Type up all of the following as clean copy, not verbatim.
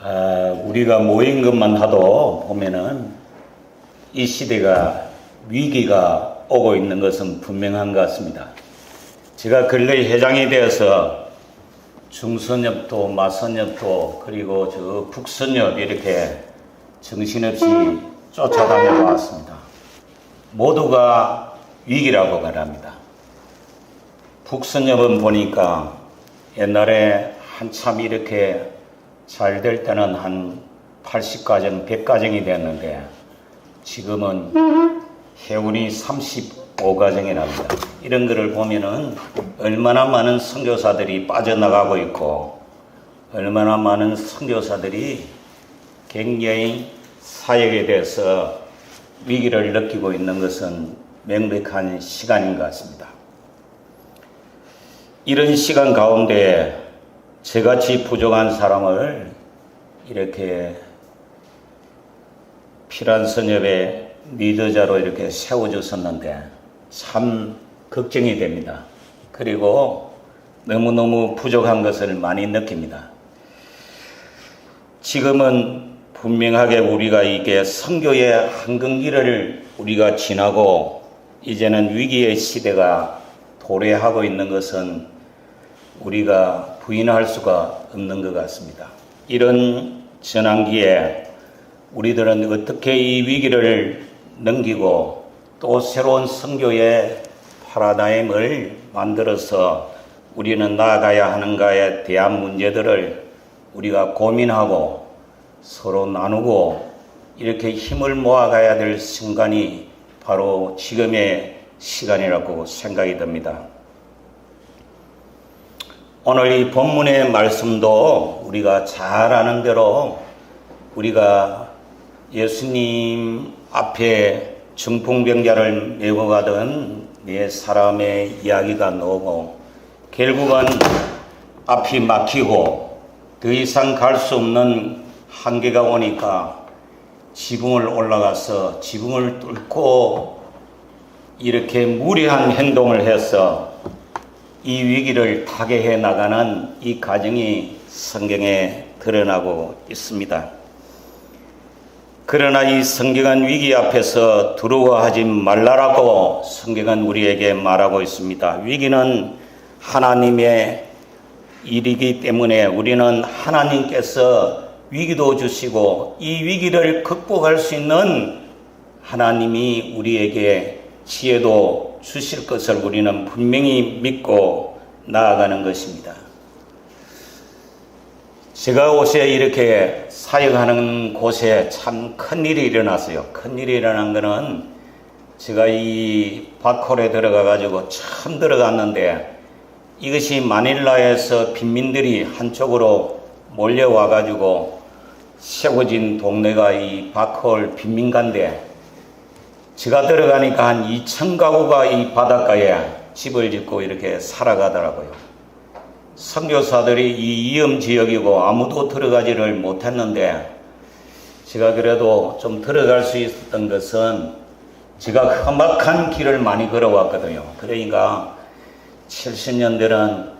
우리가 모인 것만 하도 보면은 이 시대가 위기가 오고 있는 것은 분명한 것 같습니다. 제가 근래 회장이 되어서 중선협도, 마선협도, 그리고 저 북선협 이렇게 정신없이 쫓아다녀 왔습니다. 모두가 위기라고 말합니다. 북선협은 보니까 옛날에 한참 이렇게 잘 될 때는 한 80가정, 100가정이 됐는데 지금은 해운이 35가정이랍니다. 이런 거를 보면은 얼마나 많은 선교사들이 빠져나가고 있고 얼마나 많은 선교사들이 굉장히 사역에 대해서 위기를 느끼고 있는 것은 명백한 시간인 것 같습니다. 이런 시간 가운데 저같이 부족한 사람을 이렇게 피란선협의 리더자로 이렇게 세워줬었는데 참 걱정이 됩니다. 그리고 너무너무 부족한 것을 많이 느낍니다. 지금은 분명하게 우리가 이게 선교의 한경기를 우리가 지나고 이제는 위기의 시대가 도래하고 있는 것은 우리가 부인할 수가 없는 것 같습니다. 이런 전환기에 우리들은 어떻게 이 위기를 넘기고 또 새로운 선교의 파라다임을 만들어서 우리는 나아가야 하는가에 대한 문제들을 우리가 고민하고 서로 나누고 이렇게 힘을 모아가야 될 순간이 바로 지금의 시간이라고 생각이 듭니다. 오늘 이 본문의 말씀도 우리가 잘 아는 대로 우리가 예수님 앞에 중풍병자를 메고 가던 네 사람의 이야기가 나오고 결국은 앞이 막히고 더 이상 갈 수 없는 한계가 오니까 지붕을 올라가서 지붕을 뚫고 이렇게 무리한 행동을 해서 이 위기를 타개해 나가는 이 과정이 성경에 드러나고 있습니다. 그러나 이 성경한 위기 앞에서 두려워하지 말라라고 성경은 우리에게 말하고 있습니다. 위기는 하나님의 일이기 때문에 우리는 하나님께서 위기도 주시고 이 위기를 극복할 수 있는 하나님이 우리에게 지혜도 주실 것을 우리는 분명히 믿고 나아가는 것입니다. 제가 옷에 이렇게 사역하는 곳에 참 큰일이 일어났어요. 큰일이 일어난 거는 제가 이 바콜에 들어가 가지고 처음 들어갔는데 이것이 마닐라에서 빈민들이 한쪽으로 몰려와 가지고 세워진 동네가 이 바콜 빈민가인데 제가 들어가니까 한 2,000가구가 이 바닷가에 집을 짓고 이렇게 살아가더라고요. 선교사들이 이 위험지역이고 아무도 들어가지를 못했는데 제가 그래도 좀 들어갈 수 있었던 것은 제가 험악한 길을 많이 걸어왔거든요. 그러니까 70년대는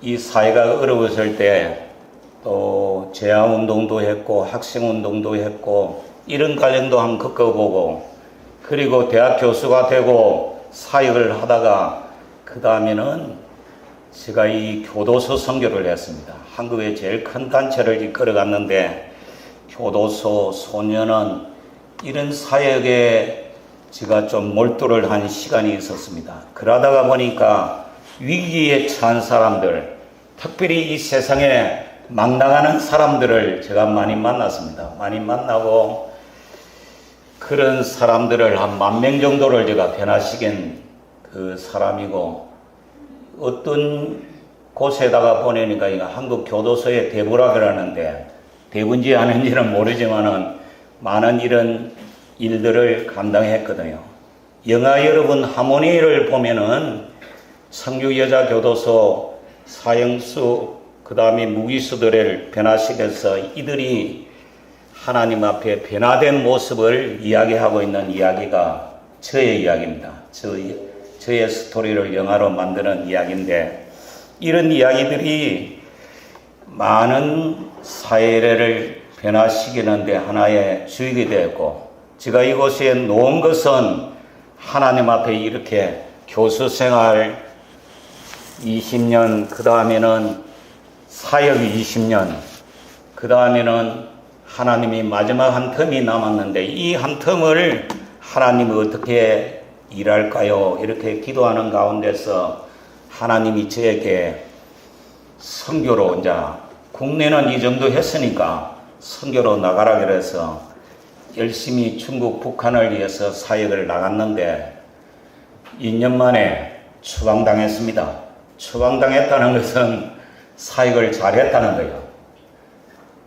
이 사회가 어려웠을 때 또 재향운동도 했고 학생운동도 했고 이런 과정도 한번 겪어보고 그리고 대학 교수가 되고 사역을 하다가 그 다음에는 제가 이 교도소 선교를 했습니다. 한국의 제일 큰 단체를 이끌어갔는데 교도소, 소년원 이런 사역에 제가 좀 몰두를 한 시간이 있었습니다. 그러다가 보니까 위기에 처한 사람들, 특별히 이 세상에 막 나가는 사람들을 제가 많이 만났습니다. 많이 만나고 그런 사람들을 한 10,000명 정도를 제가 변화시킨 그 사람이고 어떤 곳에다가 보내니까 이거 한국 교도소의 대부라 그러는데 대부인지 아닌지는 모르지만은 많은 이런 일들을 감당했거든요. 영화 여러분 하모니를 보면은 성교 여자 교도소 사형수 그 다음에 무기수들을 변화시켜서 이들이 하나님 앞에 변화된 모습을 이야기하고 있는 이야기가 저의 이야기입니다. 저의 스토리를 영화로 만드는 이야기인데 이런 이야기들이 많은 사회를 변화시키는데 하나의 주역이 되었고, 제가 이곳에 놓은 것은 하나님 앞에 이렇게 교수 생활 20년, 그 다음에는 사역 20년, 그 다음에는 하나님이 마지막 한 텀이 남았는데 이 한 텀을 하나님이 어떻게 일할까요? 이렇게 기도하는 가운데서 하나님이 저에게 선교로, 이제 국내는 이 정도 했으니까 선교로 나가라 그래서 열심히 중국, 북한을 위해서 사역을 나갔는데 2년 만에 추방당했습니다. 추방당했다는 것은 사역을 잘했다는 거예요.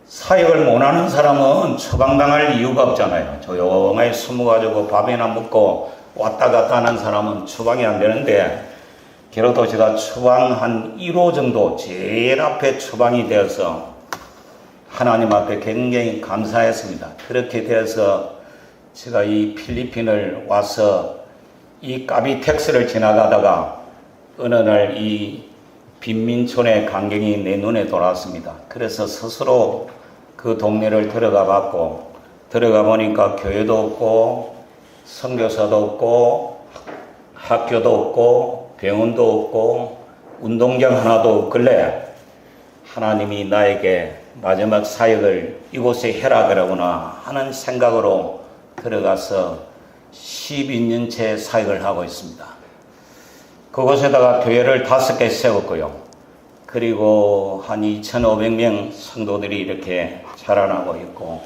사역을 못하는 사람은 추방당할 이유가 없잖아요. 조용하게 숨어가지고 밥이나 먹고 왔다 갔다 하는 사람은 추방이 안 되는데, 게로도 제가 추방 한 1호 정도 제일 앞에 추방이 되어서 하나님 앞에 굉장히 감사했습니다. 그렇게 되어서 제가 이 필리핀을 와서 이 까비텍스를 지나가다가 어느 날 이 빈민촌의 광경이 내 눈에 돌아왔습니다. 그래서 스스로 그 동네를 들어가 봤고, 들어가 보니까 교회도 없고 선교사도 없고 학교도 없고 병원도 없고 운동장 하나도 없길래 하나님이 나에게 마지막 사역을 이곳에 해라 그러구나 하는 생각으로 들어가서 12년째 사역을 하고 있습니다. 그곳에다가 교회를 5개 세웠고요. 그리고 한 2,500명 성도들이 이렇게 자라나고 있고,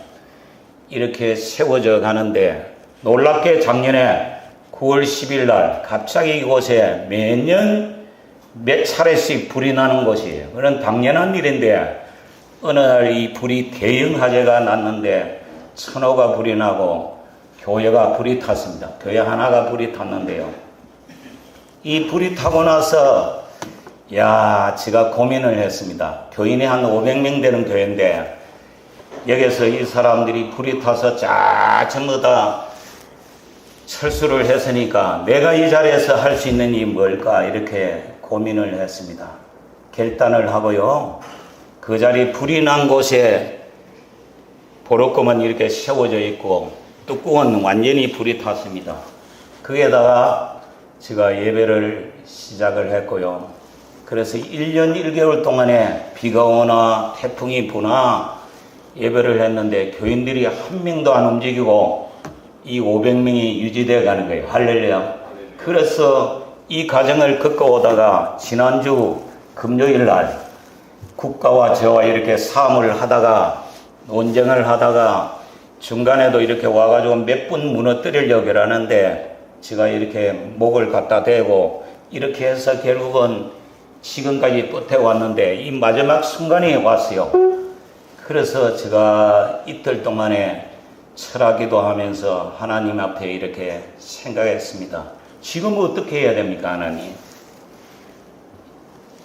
이렇게 세워져 가는데 놀랍게 작년에 9월 10일 날 갑자기 이곳에 매년 몇 차례씩 불이 나는 곳이에요. 그런 당연한 일인데 어느 날 이 불이 대형 화재가 났는데 천호가 불이 나고 교회가 불이 탔습니다. 교회 하나가 불이 탔는데요. 이 불이 타고 나서 제가 고민을 했습니다. 교인이 한 500명 되는 교회인데 여기서 이 사람들이 불이 타서 전부 다 철수를 했으니까 내가 이 자리에서 할 수 있는 일이 뭘까 이렇게 고민을 했습니다. 결단을 하고요. 그 자리 불이 난 곳에 보로코만 이렇게 세워져 있고 뚜껑은 완전히 불이 탔습니다. 거기에다가 제가 예배를 시작을 했고요. 그래서 1년 1개월 동안에 비가 오나 태풍이 부나 예배를 했는데 교인들이 한 명도 안 움직이고 이 500명이 유지되어 가는 거예요. 할렐루야. 그래서 이 과정을 겪어오다가 지난주 금요일 날 국가와 저와 이렇게 사업을 하다가 논쟁을 하다가 중간에도 이렇게 와가지고 몇 분 무너뜨리려고 하는데 제가 이렇게 목을 갖다 대고 이렇게 해서 결국은 지금까지 버텨왔는데 이 마지막 순간이 왔어요. 그래서 제가 이틀 동안에 철학기도 하면서 하나님 앞에 이렇게 생각했습니다. 지금 어떻게 해야 됩니까, 하나님?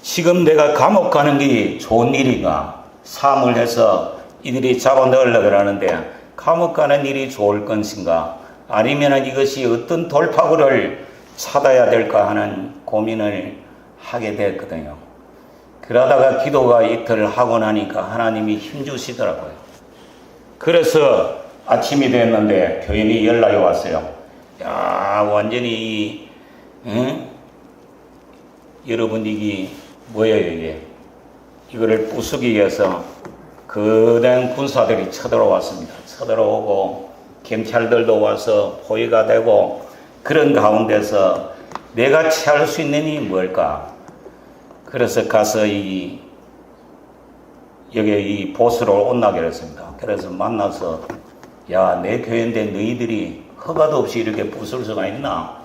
지금 내가 감옥 가는 게 좋은 일인가? 사업을 해서 이들이 잡아 넣으려고 하는데 감옥 가는 일이 좋을 것인가? 아니면 이것이 어떤 돌파구를 찾아야 될까 하는 고민을 하게 됐거든요. 그러다가 기도가 이틀 하고 나니까 하나님이 힘주시더라고요. 그래서 아침이 됐는데 교인이 연락이 왔어요. 완전히 여러분 이게 뭐예요 이게? 이거를 부수기 위해서 거대한 군사들이 쳐들어왔습니다. 쳐들어오고 경찰들도 와서 포위가 되고 그런 가운데서 내가 취할 수 있는 일이 뭘까? 그래서 가서 여기 이 보스를 온나기로 했습니다. 그래서 만나서 내 교회인데 너희들이 허가도 없이 이렇게 부술 수가 있나?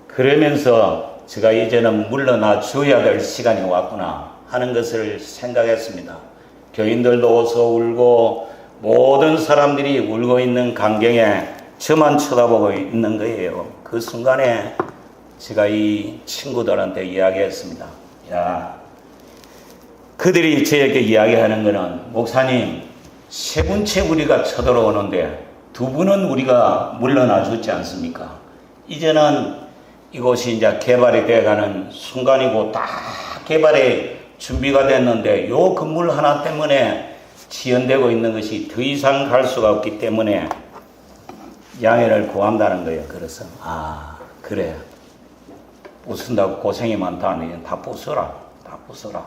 그러면서 제가 이제는 물러나 줘야 될 시간이 왔구나 하는 것을 생각했습니다. 교인들도 어서 울고 모든 사람들이 울고 있는 광경에 저만 쳐다보고 있는 거예요. 그 순간에 제가 이 친구들한테 이야기했습니다. 그들이 저에게 이야기하는 거는 목사님 3분째 우리가 쳐들어오는데 2분은 우리가 물러나 줬지 않습니까? 이제는 이곳이 이제 개발이 되어가는 순간이고 딱 개발이 준비가 됐는데 요 건물 하나 때문에 지연되고 있는 것이 더 이상 갈 수가 없기 때문에 양해를 구한다는 거예요. 그래서 그래, 부순다고 고생이 많다니 다 부숴라, 다 부숴라.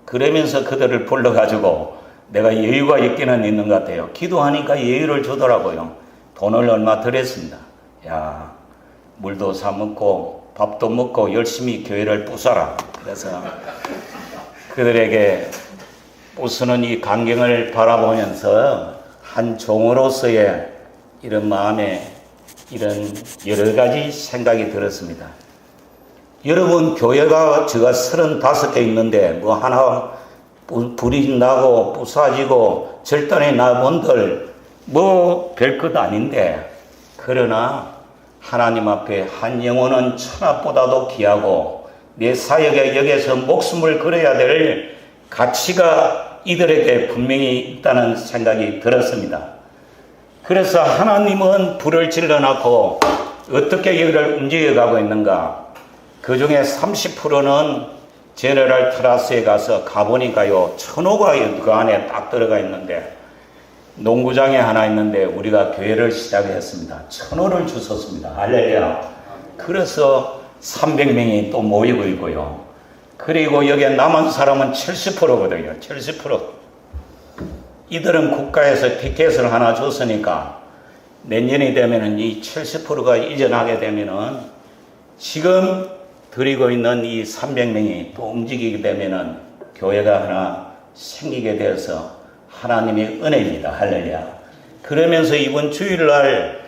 그러면서 그들을 불러가지고 내가 여유가 있기는 있는 것 같아요. 기도하니까 여유를 주더라고요. 돈을 얼마 들였습니다. 야, 물도 사 먹고 밥도 먹고 열심히 교회를 부숴라. 그래서 그들에게 부수는 이 광경을 바라보면서 한 종으로서의 이런 마음에 이런 여러 가지 생각이 들었습니다. 여러분, 교회가 제가 35개 있는데 뭐 하나 불이 나고 부서지고 절단이 나본들 뭐 별것 아닌데, 그러나 하나님 앞에 한 영혼은 천하보다도 귀하고 내 사역에 여기서 목숨을 걸어야 될 가치가 이들에게 분명히 있다는 생각이 들었습니다. 그래서 하나님은 불을 질러놓고 어떻게 여기를 움직여가고 있는가? 그 중에 30%는 제너럴 트라스에 가서 가보니까요, 천호가 그 안에 딱 들어가 있는데, 농구장에 하나 있는데 우리가 교회를 시작했습니다. 천호를 주셨습니다. 할렐루야. 그래서 300명이 또 모이고 있고요. 그리고 여기에 남은 사람은 70%거든요. 70%. 이들은 국가에서 티켓을 하나 줬으니까 내년이 되면은 이 70%가 이전하게 되면은 지금 드리고 있는 이 300명이 또 움직이게 되면은 교회가 하나 생기게 되어서 하나님의 은혜입니다. 할렐루야. 그러면서 이번 주일날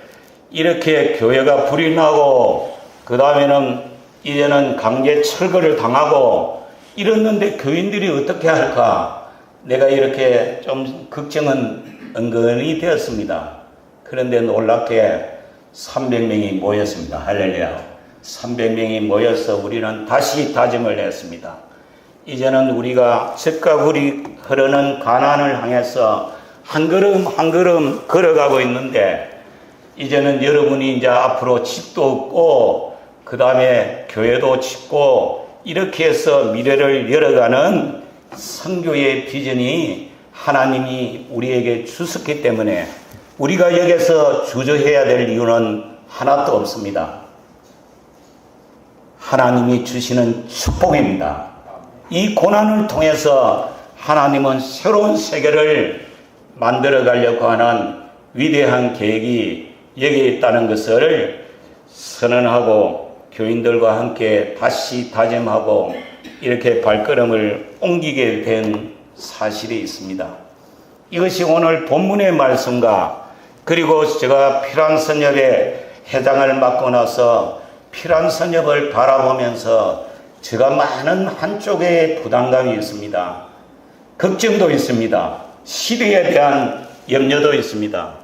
이렇게 교회가 불이 나고 그 다음에는 이제는 강제 철거를 당하고 이랬는데 교인들이 어떻게 할까? 내가 이렇게 좀 걱정은 은근히 되었습니다. 그런데 놀랍게 300명이 모였습니다. 할렐루야. 300명이 모여서 우리는 다시 다짐을 했습니다. 이제는 우리가 젖과 굴이 흐르는 가나안을 향해서 한 걸음 한 걸음 걸어가고 있는데, 이제는 여러분이 이제 앞으로 집도 없고 그 다음에 교회도 짓고 이렇게 해서 미래를 열어가는 선교의 비전이 하나님이 우리에게 주셨기 때문에 우리가 여기서 주저해야 될 이유는 하나도 없습니다. 하나님이 주시는 축복입니다. 이 고난을 통해서 하나님은 새로운 세계를 만들어 가려고 하는 위대한 계획이 여기에 있다는 것을 선언하고 교인들과 함께 다시 다짐하고 이렇게 발걸음을 옮기게 된 사실이 있습니다. 이것이 오늘 본문의 말씀과, 그리고 제가 피란선협의 회장을 맡고 나서 피란선협을 바라보면서 제가 많은 한쪽에 부담감이 있습니다. 걱정도 있습니다. 시대에 대한 염려도 있습니다.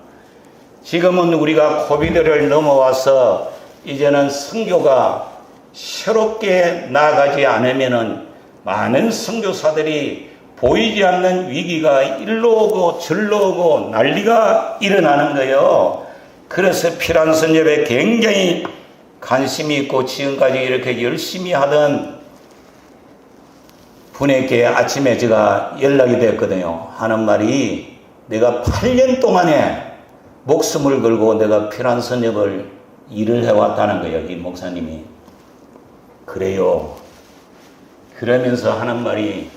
지금은 우리가 코비드를 넘어와서 이제는 선교가 새롭게 나아가지 않으면은 많은 선교사들이 보이지 않는 위기가 일로 오고 절로 오고 난리가 일어나는 거예요. 그래서 피란선협에 굉장히 관심이 있고 지금까지 이렇게 열심히 하던 분에게 아침에 제가 연락이 됐거든요. 하는 말이, 내가 8년 동안에 목숨을 걸고 내가 피란선협을 일을 해왔다는 거예요. 이 목사님이. 그래요. 그러면서 하는 말이,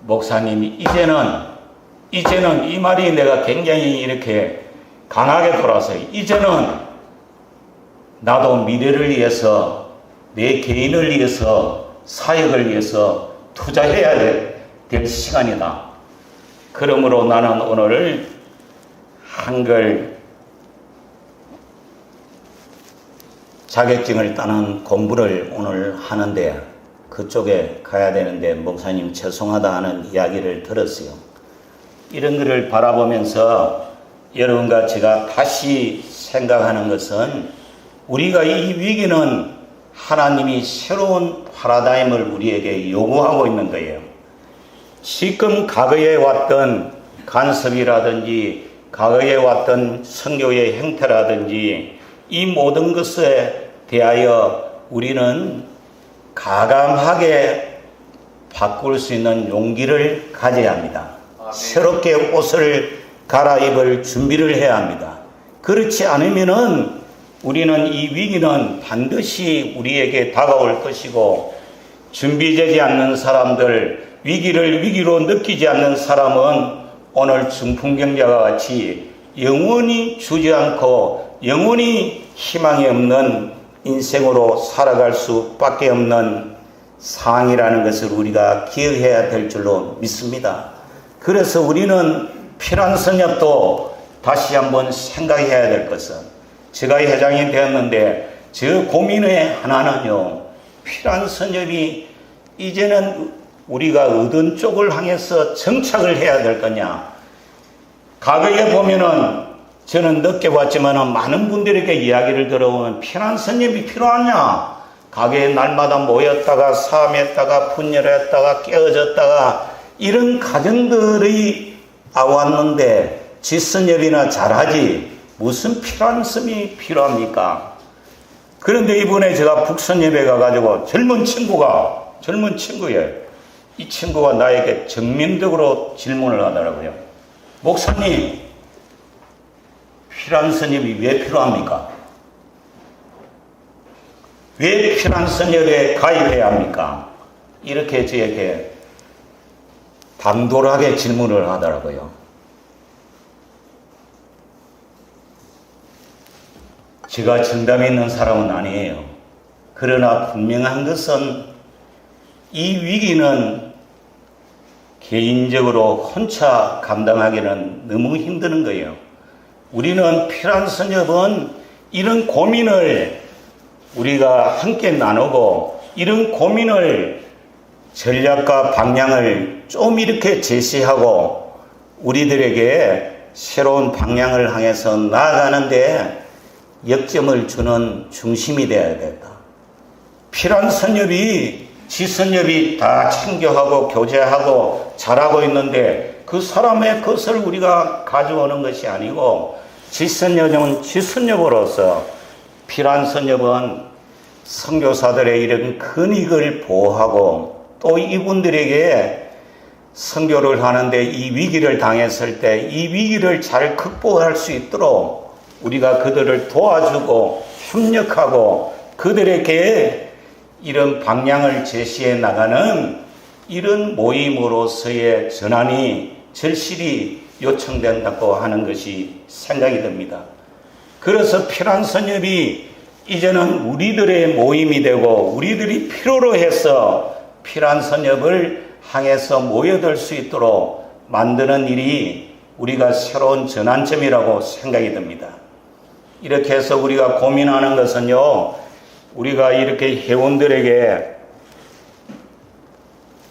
목사님이 이제는 이 말이 내가 굉장히 이렇게 강하게 돌아서요. 이제는 나도 미래를 위해서, 내 개인을 위해서, 사역을 위해서 투자해야 될 시간이다. 그러므로 나는 오늘 한글 자격증을 따는 공부를 오늘 하는데 그쪽에 가야 되는데 목사님 죄송하다 하는 이야기를 들었어요. 이런 것을 바라보면서 여러분과 제가 다시 생각하는 것은, 우리가 이 위기는 하나님이 새로운 파라다임을 우리에게 요구하고 있는 거예요. 지금 과거에 왔던 간섭이라든지 과거에 왔던 선교의 행태라든지 이 모든 것에 대하여 우리는 가감하게 바꿀 수 있는 용기를 가져야 합니다. 새롭게 옷을 갈아입을 준비를 해야 합니다. 그렇지 않으면은 우리는 이 위기는 반드시 우리에게 다가올 것이고, 준비되지 않는 사람들, 위기를 위기로 느끼지 않는 사람은 오늘 중풍경자와 같이 영원히 주저앉고 영원히 희망이 없는 인생으로 살아갈 수밖에 없는 상황이라는 것을 우리가 기억해야 될 줄로 믿습니다. 그래서 우리는 피란선협도 다시 한번 생각해야 될 것은, 제가 회장이 되었는데 저 고민의 하나는요, 피란선협이 이제는 우리가 어떤 쪽을 향해서 정착을 해야 될 거냐. 과거에 보면은 저는 늦게 봤지만 많은 분들에게 이야기를 들어보면 피란선협이 필요하냐. 가게에 날마다 모였다가 싸움했다가 분열했다가 깨어졌다가 이런 가정들이 왔는데 지선협이나 잘하지 무슨 피란선이 필요합니까? 그런데 이번에 제가 북선협에 가가지고 젊은 친구예요. 이 친구가 나에게 정면적으로 질문을 하더라고요. 목사님, 피란선협이 왜 필요합니까? 왜 피란선협에 가입해야 합니까? 이렇게 저에게 당돌하게 질문을 하더라고요. 제가 정답이 있는 사람은 아니에요. 그러나 분명한 것은 이 위기는 개인적으로 혼자 감당하기는 너무 힘드는 거예요. 우리는 피란선협은 이런 고민을 우리가 함께 나누고 이런 고민을 전략과 방향을 좀 이렇게 제시하고 우리들에게 새로운 방향을 향해서 나아가는데 역점을 주는 중심이 되어야겠다. 피란선협이 지선협이 다 챙겨하고 교제하고 잘하고 있는데 그 사람의 것을 우리가 가져오는 것이 아니고, 지선협은 지선협으로서 피란선협은 선교사들의 이런 근익을 보호하고 또 이분들에게 선교를 하는데 이 위기를 당했을 때 이 위기를 잘 극복할 수 있도록 우리가 그들을 도와주고 협력하고 그들에게 이런 방향을 제시해 나가는 이런 모임으로서의 전환이 절실히 요청된다고 하는 것이 생각이 듭니다. 그래서 피란선협이 이제는 우리들의 모임이 되고 우리들이 필요로 해서 피란선협을 향해서 모여들 수 있도록 만드는 일이 우리가 새로운 전환점이라고 생각이 듭니다. 이렇게 해서 우리가 고민하는 것은요, 우리가 이렇게 회원들에게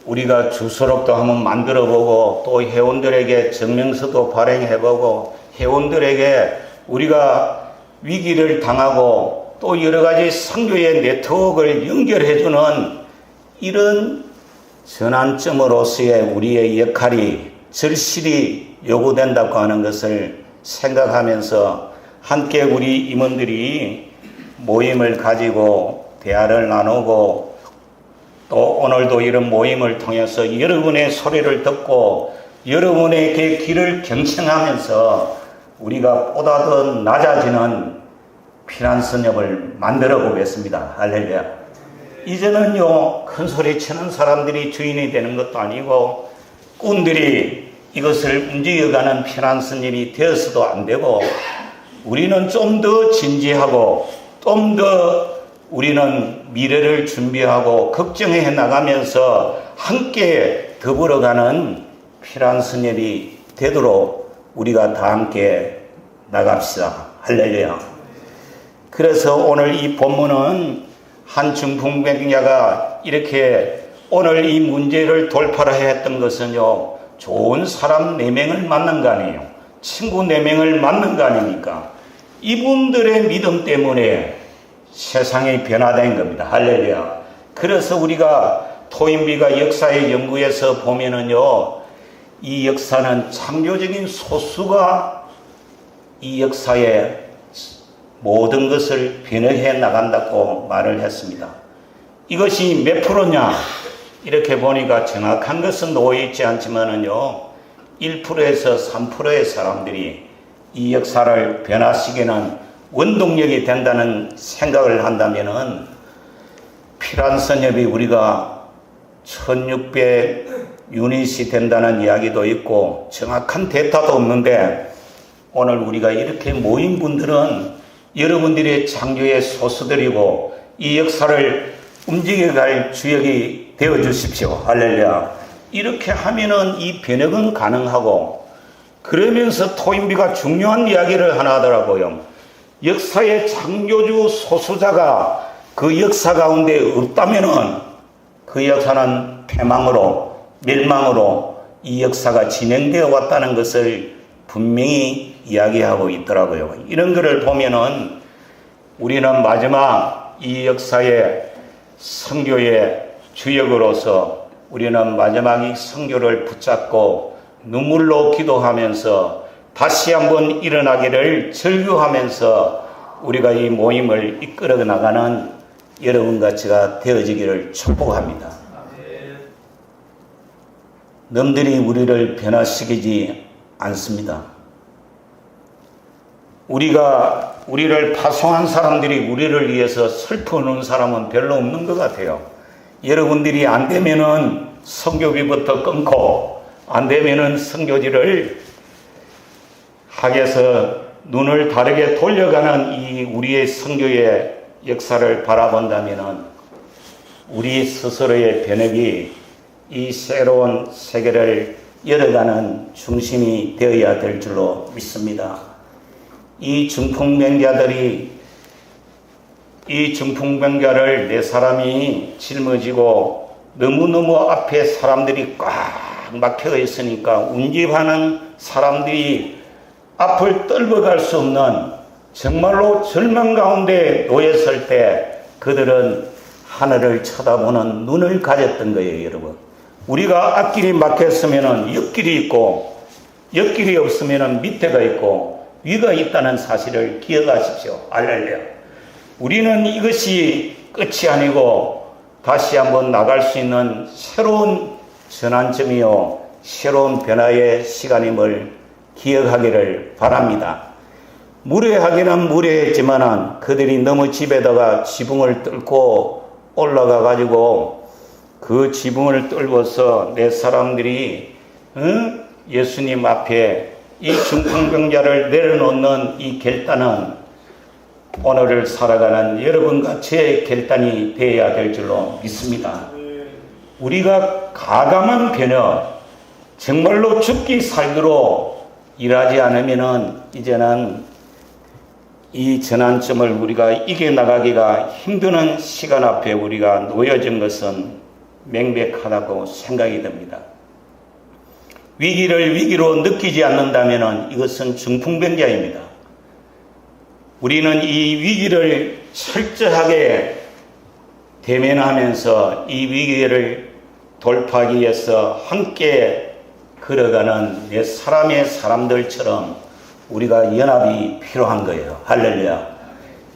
우리가 주소록도 한번 만들어보고 또 회원들에게 증명서도 발행해보고 회원들에게 우리가 위기를 당하고 또 여러 가지 선교의 네트워크를 연결해주는 이런 전환점으로서의 우리의 역할이 절실히 요구된다고 하는 것을 생각하면서 함께 우리 임원들이 모임을 가지고 대화를 나누고 또 오늘도 이런 모임을 통해서 여러분의 소리를 듣고 여러분의 길을 경청하면서 우리가 보다 더 낮아지는 피란선협을 만들어 보겠습니다. 할렐루야. 이제는요, 큰 소리 치는 사람들이 주인이 되는 것도 아니고 꾼들이 이것을 움직여가는 피란선협이 되어서도 안 되고, 우리는 좀 더 진지하고 좀 더 우리는 미래를 준비하고 걱정해 나가면서 함께 더불어가는 피란선협이 되도록 우리가 다 함께 나갑시다. 할렐루야. 그래서 오늘 이 본문은 한 중풍병자가 이렇게 오늘 이 문제를 돌파를 했던 것은요, 좋은 사람 4명을 만난 거 아니에요. 친구 4명을 만난 거 아닙니까? 이분들의 믿음 때문에 세상이 변화된 겁니다. 할렐루야. 그래서 우리가 토인비가 역사의 연구에서 보면은요, 이 역사는 창조적인 소수가 이 역사의 모든 것을 변화해 나간다고 말을 했습니다. 이것이 몇 프로냐? 이렇게 보니까 정확한 것은 놓여 있지 않지만은요, 1%에서 3%의 사람들이 이 역사를 변화시키는 원동력이 된다는 생각을 한다면은, 피란선협이 우리가 1600 유닛이 된다는 이야기도 있고 정확한 데이터도 없는데, 오늘 우리가 이렇게 모인 분들은 여러분들의 창조의 소수들이고 이 역사를 움직여갈 주역이 되어 주십시오. 할렐루야. 이렇게 하면은 이 변혁은 가능하고, 그러면서 토인비가 중요한 이야기를 하나 하더라고요. 역사의 창조주 소수자가 그 역사 가운데 없다면은 그 역사는 패망으로, 멸망으로 이 역사가 진행되어 왔다는 것을 분명히 이야기하고 있더라고요. 이런 것을 보면은 우리는 마지막 이 역사의 선교의 주역으로서 우리는 마지막 이 선교를 붙잡고 눈물로 기도하면서 다시 한번 일어나기를 절규하면서 우리가 이 모임을 이끌어 나가는 여러분과 제가 되어지기를 축복합니다. 남들이 우리를 변화시키지 않습니다. 우리를 파송한 사람들이 우리를 위해서 슬퍼하는 사람은 별로 없는 것 같아요. 여러분들이 안 되면은 선교비부터 끊고, 안 되면은 선교지를 학에서 눈을 다르게 돌려가는 이 우리의 선교의 역사를 바라본다면은 우리 스스로의 변혁이 이 새로운 세계를 열어가는 중심이 되어야 될 줄로 믿습니다. 이 중풍병자를 네 사람이 짊어지고 너무너무 앞에 사람들이 꽉 막혀 있으니까 운집하는 사람들이 앞을 떨궈갈 수 없는 정말로 절망 가운데 놓였을 때 그들은 하늘을 쳐다보는 눈을 가졌던 거예요, 여러분. 우리가 앞길이 막혔으면 옆길이 있고, 옆길이 없으면 밑에가 있고, 위가 있다는 사실을 기억하십시오. 할렐루야. 우리는 이것이 끝이 아니고 다시 한번 나갈 수 있는 새로운 전환점이요, 새로운 변화의 시간임을 기억하기를 바랍니다. 무례하기는 무례했지만은 그들이 너무 집에다가 지붕을 뚫고 올라가 가지고 그 지붕을 뚫어서 내 사람들이 예수님 앞에 이 중풍병자를 내려놓는 이 결단은 오늘을 살아가는 여러분과 제 결단이 되어야 될 줄로 믿습니다. 우리가 가감한 변혁, 정말로 죽기 살기로 일하지 않으면은 이제는 이 전환점을 우리가 이겨나가기가 힘드는 시간 앞에 우리가 놓여진 것은 명백하다고 생각이 듭니다. 위기를 위기로 느끼지 않는다면 이것은 중풍병자입니다. 우리는 이 위기를 철저하게 대면하면서 이 위기를 돌파하기 위해서 함께 걸어가는 내 사람의 사람들처럼 우리가 연합이 필요한 거예요. 할렐루야.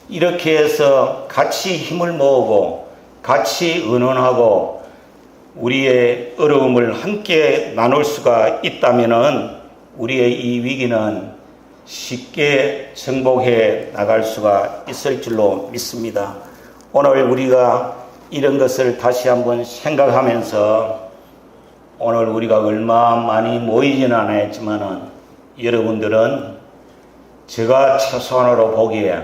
이렇게 해서 같이 힘을 모으고 같이 의논하고 우리의 어려움을 함께 나눌 수가 있다면은 우리의 이 위기는 쉽게 정복해 나갈 수가 있을 줄로 믿습니다. 오늘 우리가 이런 것을 다시 한번 생각하면서 오늘 우리가 얼마 많이 모이지는 않았지만은 여러분들은 제가 최소한으로 보기에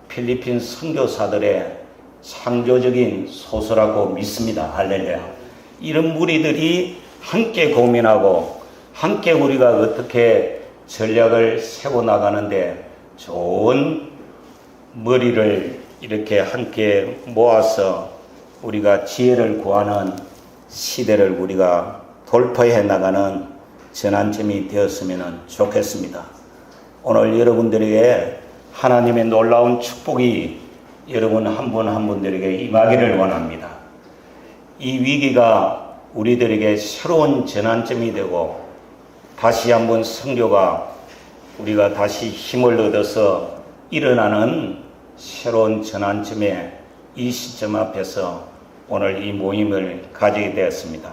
필리핀 선교사들의 창조적인 소수라고 믿습니다. 할렐루야. 이런 무리들이 함께 고민하고 함께 우리가 어떻게 전략을 세워나가는데 좋은 머리를 이렇게 함께 모아서 우리가 지혜를 구하는 시대를 우리가 돌파해 나가는 전환점이 되었으면 좋겠습니다. 오늘 여러분들에게 하나님의 놀라운 축복이 여러분 한 분 한 분들에게 임하기를 원합니다. 이 위기가 우리들에게 새로운 전환점이 되고 다시 한번 선교가 우리가 다시 힘을 얻어서 일어나는 새로운 전환점에 이 시점 앞에서 오늘 이 모임을 가지게 되었습니다.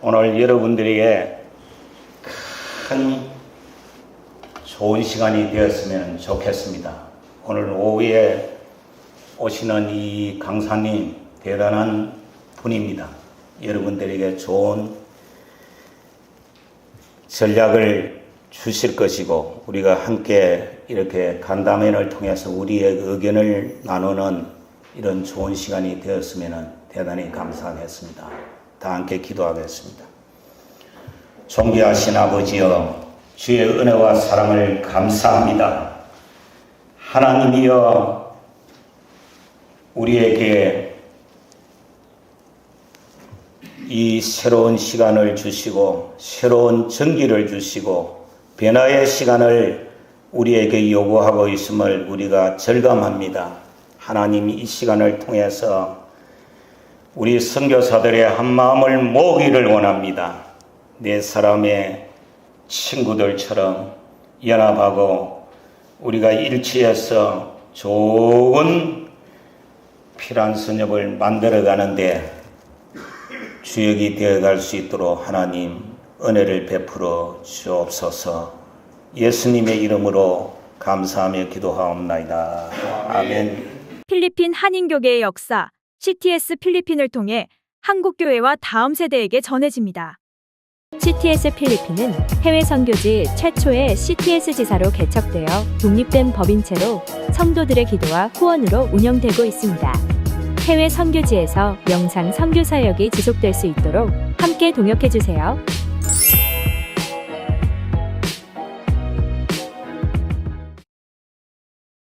오늘 여러분들에게 큰 좋은 시간이 되었으면 좋겠습니다. 오늘 오후에 오시는 이 강사님 대단한 분입니다. 여러분들에게 좋은 전략을 주실 것이고 우리가 함께 이렇게 간담회를 통해서 우리의 의견을 나누는 이런 좋은 시간이 되었으면 대단히 감사하겠습니다. 다 함께 기도하겠습니다. 존귀하신 아버지여, 주의 은혜와 사랑을 감사합니다. 하나님이여, 우리에게 이 새로운 시간을 주시고 새로운 전기를 주시고 변화의 시간을 우리에게 요구하고 있음을 우리가 절감합니다. 하나님, 이 시간을 통해서 우리 선교사들의 한마음을 모으기를 원합니다. 네 사람의 친구들처럼 연합하고 우리가 일치해서 좋은 피란 선협을 만들어가는데 주역이 되어갈 수 있도록 하나님 은혜를 베풀어 주옵소서. 예수님의 이름으로 감사하며 기도하옵나이다. 아멘. 필리핀 한인교계의 역사, CTS 필리핀을 통해 한국교회와 다음 세대에게 전해집니다. CTS 필리핀은 해외 선교지 최초의 CTS 지사로 개척되어 독립된 법인체로 성도들의 기도와 후원으로 운영되고 있습니다. 해외 선교지에서 영상 선교 사역이 지속될 수 있도록 함께 동역해주세요.